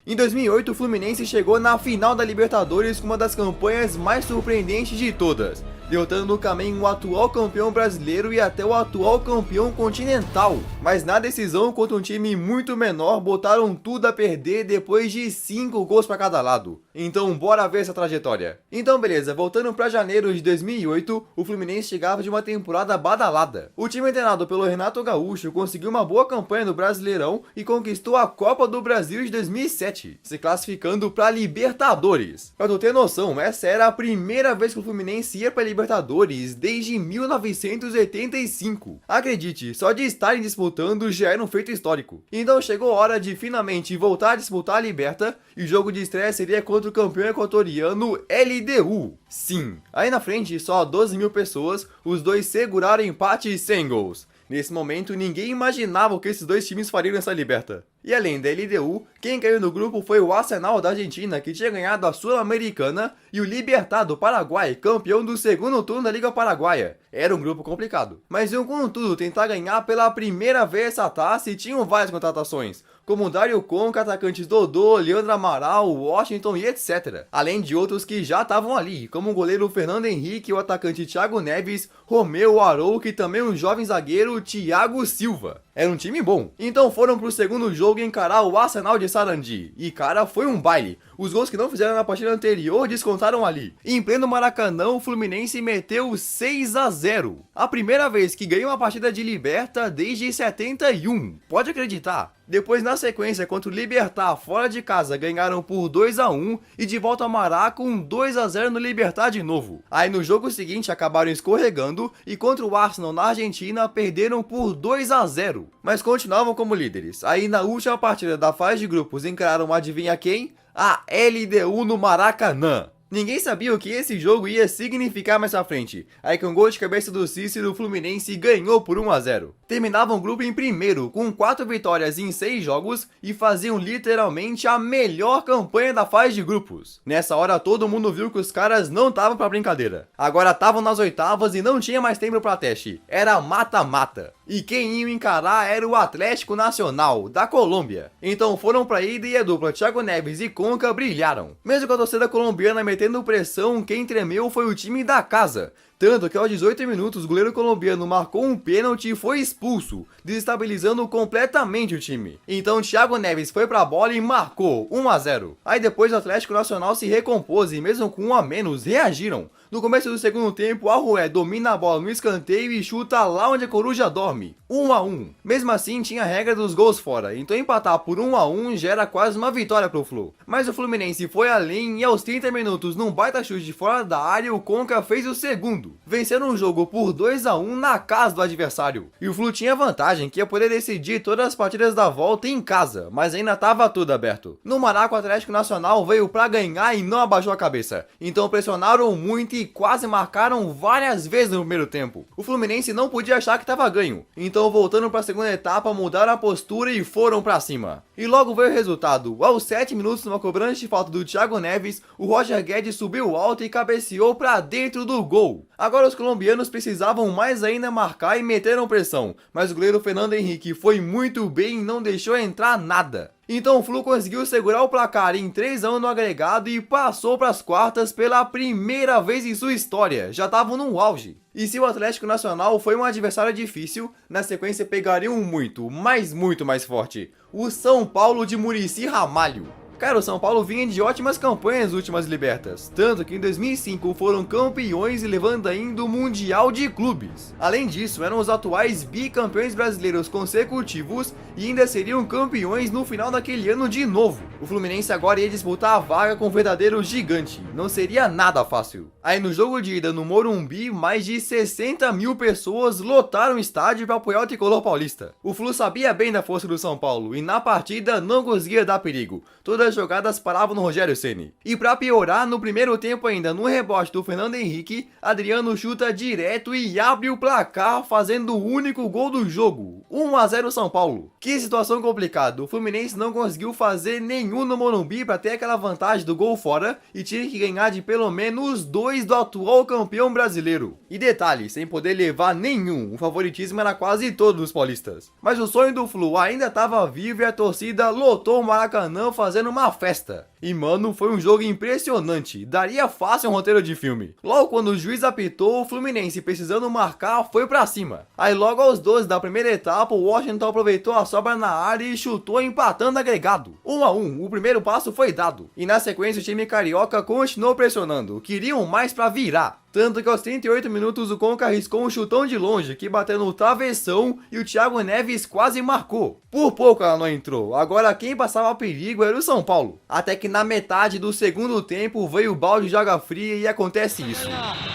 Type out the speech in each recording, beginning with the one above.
Em 2008, o Fluminense chegou na final da Libertadores com uma das campanhas mais surpreendentes de todas, derrotando no caminho o atual campeão brasileiro e até o atual campeão continental. Mas na decisão contra um time muito menor, botaram tudo a perder depois de 5 gols para cada lado. Então bora ver essa trajetória. Então beleza, voltando para janeiro de 2008, o Fluminense chegava de uma temporada badalada. O time treinado pelo Renato Gaúcho conseguiu uma boa campanha no Brasileirão e conquistou a Copa do Brasil de 2007, se classificando para Libertadores. Pra tu ter noção, essa era a primeira vez que o Fluminense ia para Libertadores desde 1985. Acredite, só de estarem disputando já era um feito histórico. Então chegou a hora de finalmente voltar a disputar a Liberta, e o jogo de estreia seria contra o campeão equatoriano LDU. Sim, aí na frente só 12 mil pessoas, os dois seguraram empate sem gols. Nesse momento, ninguém imaginava o que esses dois times fariam nessa Liberta. E além da LDU, quem caiu no grupo foi o Arsenal da Argentina, que tinha ganhado a Sul-Americana, e o Libertad do Paraguai, campeão do segundo turno da Liga Paraguaia. Era um grupo complicado. Mas iam contudo tentar ganhar pela primeira vez essa taça e tinham várias contratações, como Dário Conca, atacantes Dodô, Leandro Amaral, Washington e etc. Além de outros que já estavam ali, como o goleiro Fernando Henrique, o atacante Thiago Neves, Romeu Arouca e também um jovem zagueiro Thiago Silva. Era um time bom. Então foram pro segundo jogo encarar o Arsenal de Sarandi. E cara, foi um baile. Os gols que não fizeram na partida anterior descontaram ali. Em pleno Maracanã, o Fluminense meteu 6-0. A primeira vez que ganhou uma partida de Liberta desde 71. Pode acreditar? Depois, na sequência, contra o Libertad fora de casa, ganharam por 2-1 e de volta ao Maracanã com 2-0 no Libertad de novo. Aí no jogo seguinte acabaram escorregando e contra o Arsenal na Argentina perderam por 2-0, mas continuavam como líderes. Aí na última partida da fase de grupos encararam adivinha quem? A LDU no Maracanã. Ninguém sabia o que esse jogo ia significar mais pra frente. Aí com gol de cabeça do Cícero, o Fluminense ganhou por 1-0. Terminavam o grupo em primeiro, com 4 vitórias em 6 jogos e faziam literalmente a melhor campanha da fase de grupos. Nessa hora todo mundo viu que os caras não estavam pra brincadeira. Agora estavam nas oitavas e não tinha mais tempo pra teste. Era mata-mata. E quem ia encarar era o Atlético Nacional, da Colômbia. Então foram pra ida e a dupla Thiago Neves e Conca brilharam. Mesmo com a torcida colombiana metendo pressão, quem tremeu foi o time da casa. Tanto que aos 18 minutos o goleiro colombiano marcou um pênalti e foi expulso, desestabilizando completamente o time. Então Thiago Neves foi pra bola e marcou 1-0. Aí depois o Atlético Nacional se recompôs e mesmo com 1 a menos reagiram. No começo do segundo tempo, Arrué domina a bola no escanteio e chuta lá onde a coruja dorme. 1-1. Mesmo assim, tinha a regra dos gols fora, então empatar por 1-1 já era quase uma vitória pro Flu. Mas o Fluminense foi além e aos 30 minutos, num baita chute de fora da área, o Conca fez o segundo, vencendo o jogo por 2-1 na casa do adversário. E o Flu tinha vantagem que ia poder decidir todas as partidas da volta em casa, mas ainda estava tudo aberto. No Maracanã, o Atlético Nacional veio pra ganhar e não abaixou a cabeça, então pressionaram muito e quase marcaram várias vezes no primeiro tempo. O Fluminense não podia achar que estava ganho, então voltando para a segunda etapa, mudaram a postura e foram para cima. E logo veio o resultado. Aos 7 minutos, numa cobrança de falta do Thiago Neves, o Roger Guedes subiu alto e cabeceou para dentro do gol. Agora os colombianos precisavam mais ainda marcar e meteram pressão, mas o goleiro Fernando Henrique foi muito bem e não deixou entrar nada. Então o Flu conseguiu segurar o placar em 3-1 no agregado e passou para as quartas pela primeira vez em sua história. Já estavam no auge. E se o Atlético Nacional foi um adversário difícil, na sequência pegariam um muito mais forte: o São Paulo de Muricy Ramalho. Cara, o São Paulo vinha de ótimas campanhas nas últimas Libertas, tanto que em 2005 foram campeões e levando ainda o Mundial de Clubes. Além disso, eram os atuais bicampeões brasileiros consecutivos e ainda seriam campeões no final daquele ano de novo. O Fluminense agora ia disputar a vaga com um verdadeiro gigante, não seria nada fácil. Aí no jogo de ida no Morumbi, mais de 60 mil pessoas lotaram o estádio para apoiar o tricolor paulista. O Flu sabia bem da força do São Paulo e na partida não conseguia dar perigo. Todas as jogadas paravam no Rogério Ceni. E para piorar, no primeiro tempo ainda, no rebote do Fernando Henrique, Adriano chuta direto e abre o placar, fazendo o único gol do jogo. 1-0 São Paulo. Que situação complicada. O Fluminense não conseguiu fazer nenhum no Morumbi para ter aquela vantagem do gol fora e tinha que ganhar de pelo menos 2 do atual campeão brasileiro. E detalhe, sem poder levar nenhum, o favoritismo era quase todo dos paulistas. Mas o sonho do Flu ainda estava vivo e a torcida lotou o Maracanã fazendo uma uma festa. E mano, foi um jogo impressionante, daria fácil um roteiro de filme. Logo quando o juiz apitou, o Fluminense precisando marcar foi pra cima. Aí logo aos 12 da primeira etapa, o Washington aproveitou a sobra na área e chutou empatando agregado. 1 a 1, o primeiro passo foi dado. E na sequência o time carioca continuou pressionando, queriam mais pra virar. Tanto que aos 38 minutos o Conca arriscou um chutão de longe que bateu no travessão e o Thiago Neves quase marcou. Por pouco ela não entrou, agora quem passava perigo era o São Paulo. Até que na metade do segundo tempo veio o balde de água fria e acontece isso.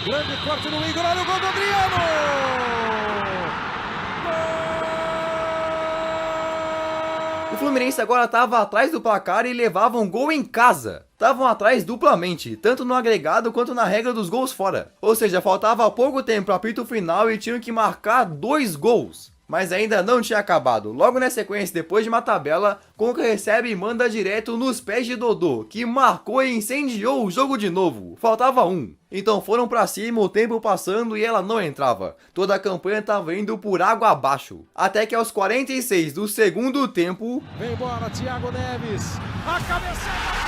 Grande corte do Igor, olha o gol do Adriano! O Fluminense agora estava atrás do placar e levava um gol em casa. Estavam atrás duplamente, tanto no agregado quanto na regra dos gols fora. Ou seja, faltava pouco tempo para o apito final e tinham que marcar 2 gols. Mas ainda não tinha acabado. Logo na sequência, depois de uma tabela, Conca recebe e manda direto nos pés de Dodô, que marcou e incendiou o jogo de novo. Faltava 1. Então foram pra cima, o tempo passando e ela não entrava. Toda a campanha estava indo por água abaixo. Até que aos 46 do segundo tempo... Vem embora, Thiago Neves. A cabeçada!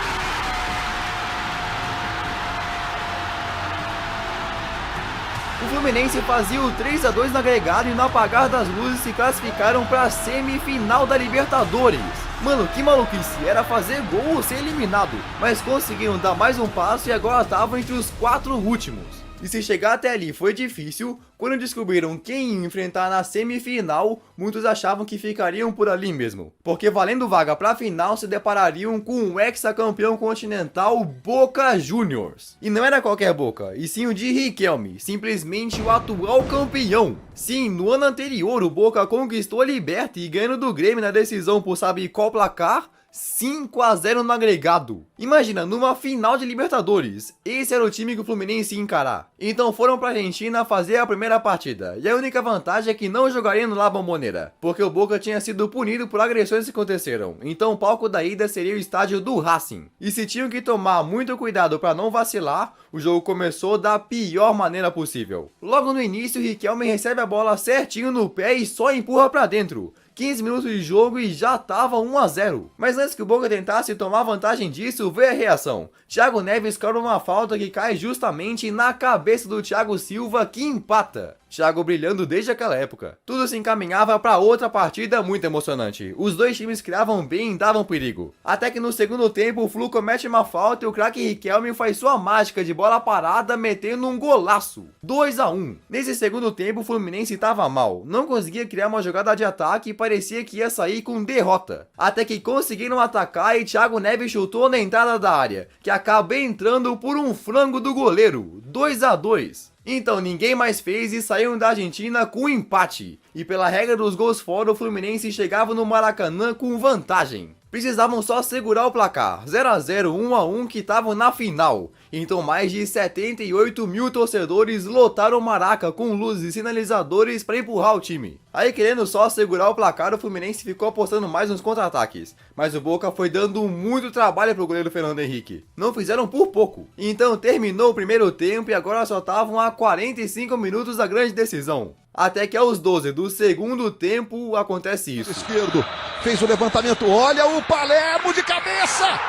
O Fluminense fazia o 3 a 2 no agregado e no apagar das luzes se classificaram para a semifinal da Libertadores. Mano, que maluquice, era fazer gol ou ser eliminado, mas conseguiram dar mais um passo e agora estavam entre os 4 últimos. E se chegar até ali foi difícil, quando descobriram quem ia enfrentar na semifinal, muitos achavam que ficariam por ali mesmo. Porque valendo vaga pra final se deparariam com o ex-campeão continental Boca Juniors. E não era qualquer Boca, e sim o de Riquelme, simplesmente o atual campeão. Sim, no ano anterior o Boca conquistou a Liberta e ganhando do Grêmio na decisão por sabe qual placar? 5 a 0 no agregado. Imagina, numa final de Libertadores, esse era o time que o Fluminense ia encarar. Então foram pra Argentina fazer a primeira partida, e a única vantagem é que não jogariam no La Bombonera, porque o Boca tinha sido punido por agressões que aconteceram, então o palco da ida seria o estádio do Racing. E se tinham que tomar muito cuidado para não vacilar, o jogo começou da pior maneira possível. Logo no início, Riquelme recebe a bola certinho no pé e só empurra pra dentro. 15 minutos de jogo e já tava 1 a 0. Mas antes que o Boca tentasse tomar vantagem disso, veio a reação. Thiago Neves cobra uma falta que cai justamente na cabeça do Thiago Silva, que empata. Thiago brilhando desde aquela época. Tudo se encaminhava para outra partida muito emocionante. Os dois times criavam bem e davam perigo. Até que no segundo tempo o Flu comete uma falta e o craque Riquelme faz sua mágica de bola parada metendo um golaço. 2 a 1. Nesse segundo tempo o Fluminense estava mal. Não conseguia criar uma jogada de ataque e parecia que ia sair com derrota. Até que conseguiram atacar e Thiago Neves chutou na entrada da área, que acaba entrando por um frango do goleiro. 2 a 2. Então ninguém mais fez e saíram da Argentina com empate. E pela regra dos gols fora, o Fluminense chegava no Maracanã com vantagem. Precisavam só segurar o placar, 0 a 0, 1 a 1 que estavam na final. Então mais de 78 mil torcedores lotaram o Maraca com luzes e sinalizadores para empurrar o time. Aí querendo só segurar o placar, o Fluminense ficou apostando mais nos contra-ataques. Mas o Boca foi dando muito trabalho pro goleiro Fernando Henrique. Não fizeram por pouco. Então terminou o primeiro tempo e agora só estavam a 45 minutos da grande decisão. Até que aos 12 do segundo tempo acontece isso. Esquerdo, fez o levantamento, olha o Palermo de cabeça!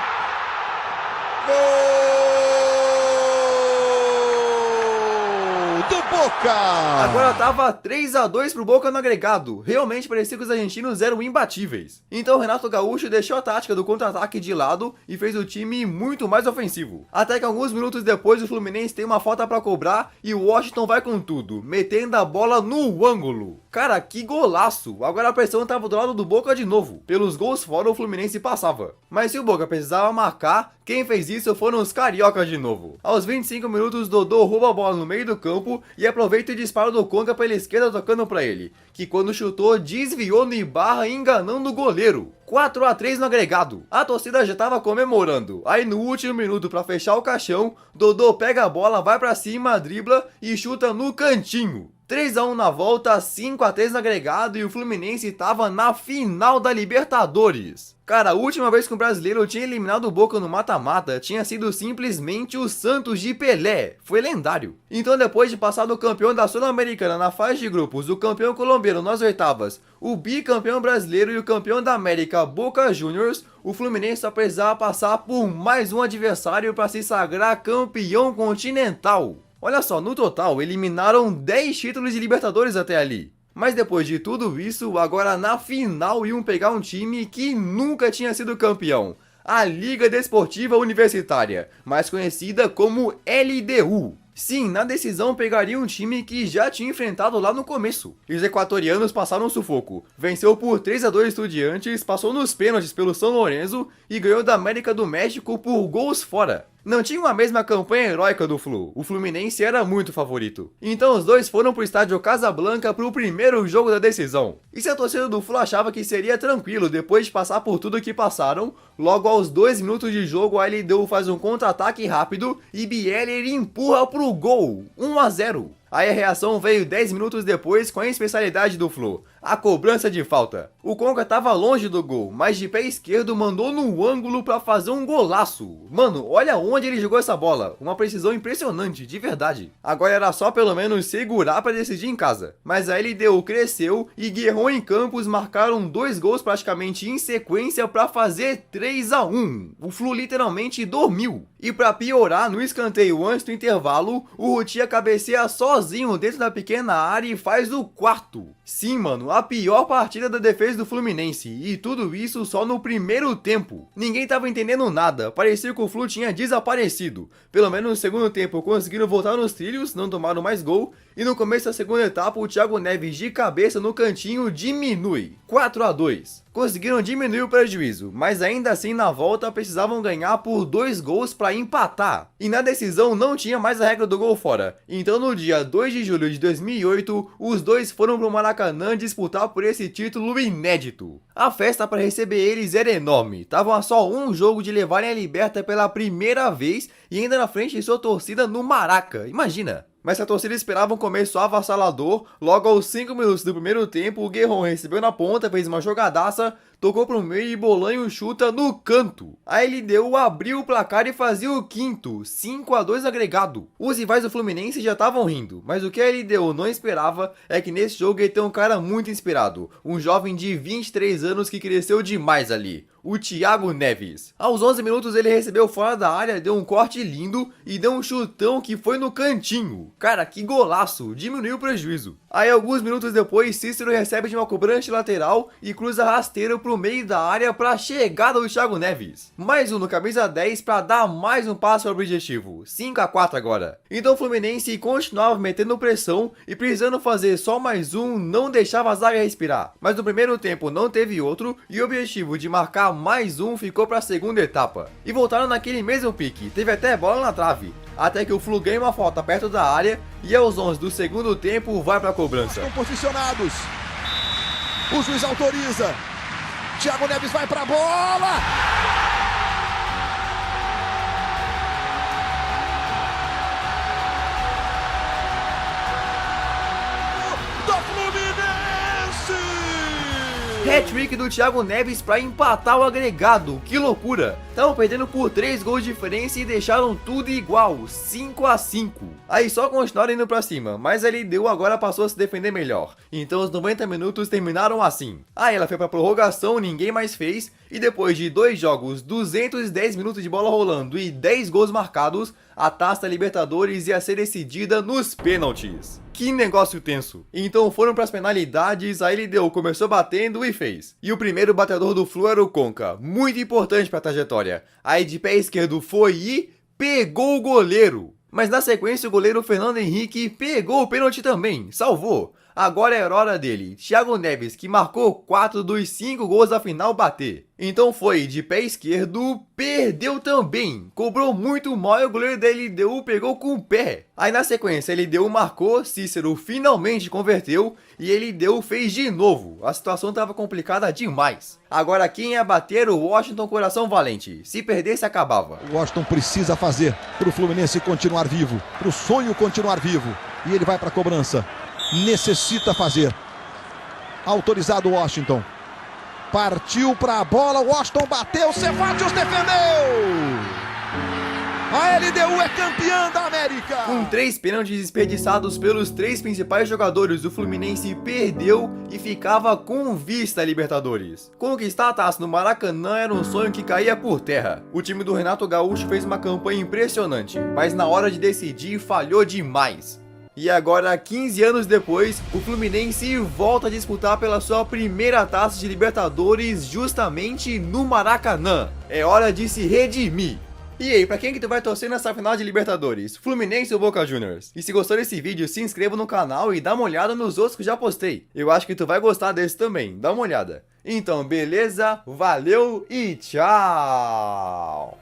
Gol do Boca! Agora tava 3 a 2 pro Boca no agregado. Realmente parecia que os argentinos eram imbatíveis. Então o Renato Gaúcho deixou a tática do contra-ataque de lado e fez o time muito mais ofensivo. Até que alguns minutos depois o Fluminense tem uma falta pra cobrar e o Washington vai com tudo, metendo a bola no ângulo. Cara, que golaço! Agora a pressão tava do lado do Boca de novo. Pelos gols fora o Fluminense passava. Mas se o Boca precisava marcar, quem fez isso foram os cariocas de novo. Aos 25 minutos, Dodô rouba a bola no meio do campo e aproveita o disparo do Conca pela esquerda tocando pra ele, que quando chutou desviou no Ibarra enganando o goleiro. 4 a 3 no agregado. A torcida já tava comemorando. Aí no último minuto pra fechar o caixão, Dodô pega a bola, vai pra cima, dribla e chuta no cantinho. 3-1 na volta, 5-3 no agregado e o Fluminense estava na final da Libertadores. Cara, a última vez que um brasileiro tinha eliminado o Boca no mata-mata tinha sido simplesmente o Santos de Pelé. Foi lendário. Então, depois de passar do campeão da Sul-Americana na fase de grupos, o campeão colombiano nas oitavas, o bicampeão brasileiro e o campeão da América, Boca Juniors, o Fluminense só precisava passar por mais um adversário para se sagrar campeão continental. Olha só, no total, eliminaram 10 títulos de Libertadores até ali. Mas depois de tudo isso, agora na final iam pegar um time que nunca tinha sido campeão. A Liga Desportiva Universitária, mais conhecida como LDU. Sim, na decisão pegaria um time que já tinha enfrentado lá no começo. E os equatorianos passaram um sufoco. Venceu por 3-2 Estudiantes, passou nos pênaltis pelo São Lourenço e ganhou da América do México por gols fora. Não tinham a mesma campanha heróica do Flu, o Fluminense era muito favorito. Então os dois foram pro estádio Casablanca pro primeiro jogo da decisão. E se a torcida do Flu achava que seria tranquilo depois de passar por tudo que passaram, logo aos 2 minutos de jogo a LDU faz um contra-ataque rápido e Bieler empurra pro gol, 1-0. Aí a reação veio 10 minutos depois com a especialidade do Flu, a cobrança de falta. O Conca estava longe do gol, mas de pé esquerdo mandou no ângulo para fazer um golaço. Mano, olha onde ele jogou essa bola, uma precisão impressionante, de verdade. Agora era só pelo menos segurar para decidir em casa. Mas a LDU cresceu e Guerron e Campos marcaram 2 gols praticamente em sequência para fazer 3-1. O Flu literalmente dormiu. E para piorar, no escanteio antes do intervalo, o Rutia cabeceia sozinho dentro da pequena área e faz o 4º. Sim, mano, a pior partida da defesa do Fluminense, e tudo isso só no primeiro tempo. Ninguém tava entendendo nada, parecia que o Flu tinha desaparecido. Pelo menos no segundo tempo conseguiram voltar nos trilhos, não tomaram mais gol, e no começo da segunda etapa o Thiago Neves de cabeça no cantinho diminui, 4-2. Conseguiram diminuir o prejuízo, mas ainda assim na volta precisavam ganhar por 2 gols para empatar. E na decisão não tinha mais a regra do gol fora, então no dia 2 de julho de 2008, os dois foram pro Maracanã disputar por esse título inédito. A festa para receber eles era enorme, estavam a só um jogo de levarem a Liberta pela primeira vez e ainda na frente de sua torcida no Maraca, imagina! Mas a torcida esperava um começo avassalador, logo aos 5 minutos do primeiro tempo, o Guerron recebeu na ponta, fez uma jogadaça, tocou pro meio e Bolanho chuta no canto. A LDU abriu o placar e fazia o 5º, 5-2 agregado. Os rivais do Fluminense já estavam rindo, mas o que a LDU não esperava é que nesse jogo ele tem um cara muito inspirado, um jovem de 23 anos que cresceu demais ali. O Thiago Neves. Aos 11 minutos ele recebeu fora da área, deu um corte lindo e deu um chutão que foi no cantinho. Cara, que golaço, diminuiu o prejuízo. Aí alguns minutos depois, Cícero recebe de uma cobrança lateral e cruza rasteiro pro meio da área para chegada do Thiago Neves. Mais um no camisa 10 para dar mais um passo ao objetivo, 5-4 agora. Então o Fluminense continuava metendo pressão e precisando fazer só mais um, não deixava a zaga respirar. Mas no primeiro tempo não teve outro e o objetivo de marcar mais um ficou para a segunda etapa. E voltaram naquele mesmo pique, teve até bola na trave. Até que o Flu ganha uma falta perto da área e aos 11 do segundo tempo vai para a cobrança. Estão posicionados. O juiz autoriza. Thiago Neves vai para a bola. Hat-trick do Thiago Neves para empatar o agregado, que loucura! Estavam perdendo por 3 gols de diferença e deixaram tudo igual, 5-5. Aí só continuaram indo pra cima, mas a LDU agora passou a se defender melhor. Então os 90 minutos terminaram assim. Aí ela foi pra prorrogação, ninguém mais fez, e depois de 2 jogos, 210 minutos de bola rolando e 10 gols marcados, a Taça Libertadores ia ser decidida nos pênaltis. Que negócio tenso. Então foram para as penalidades, a LDU começou batendo e fez. E o primeiro batedor do Flu era o Conca, muito importante para a trajetória. Aí de pé esquerdo foi e pegou o goleiro. Mas na sequência o goleiro Fernando Henrique pegou o pênalti também, salvou. Agora era hora dele, Thiago Neves, que marcou 4 dos 5 gols da final, bater. Então foi de pé esquerdo, perdeu também. Cobrou muito mal e o goleiro da LDU pegou com o pé. Aí na sequência a LDU marcou, Cícero finalmente converteu e a LDU fez de novo. A situação estava complicada demais. Agora quem ia bater era o Washington Coração Valente. Se perdesse acabava. O Washington precisa fazer para o Fluminense continuar vivo, para o sonho continuar vivo. E ele vai para a cobrança. necessita fazer. Autorizado Washington. Partiu para a bola, Washington bateu, Cevallos defendeu! A LDU é campeã da América! Com 3 pênaltis desperdiçados pelos 3 principais jogadores, o Fluminense perdeu e ficava com vista a Libertadores. Conquistar a taça no Maracanã era um sonho que caía por terra. O time do Renato Gaúcho fez uma campanha impressionante, mas na hora de decidir falhou demais. E agora, 15 anos depois, o Fluminense volta a disputar pela sua primeira taça de Libertadores justamente no Maracanã. É hora de se redimir. E aí, pra quem que tu vai torcer nessa final de Libertadores? Fluminense ou Boca Juniors? E se gostou desse vídeo, se inscreva no canal e dá uma olhada nos outros que já postei. Eu acho que tu vai gostar desse também, dá uma olhada. Então, beleza? Valeu e tchau!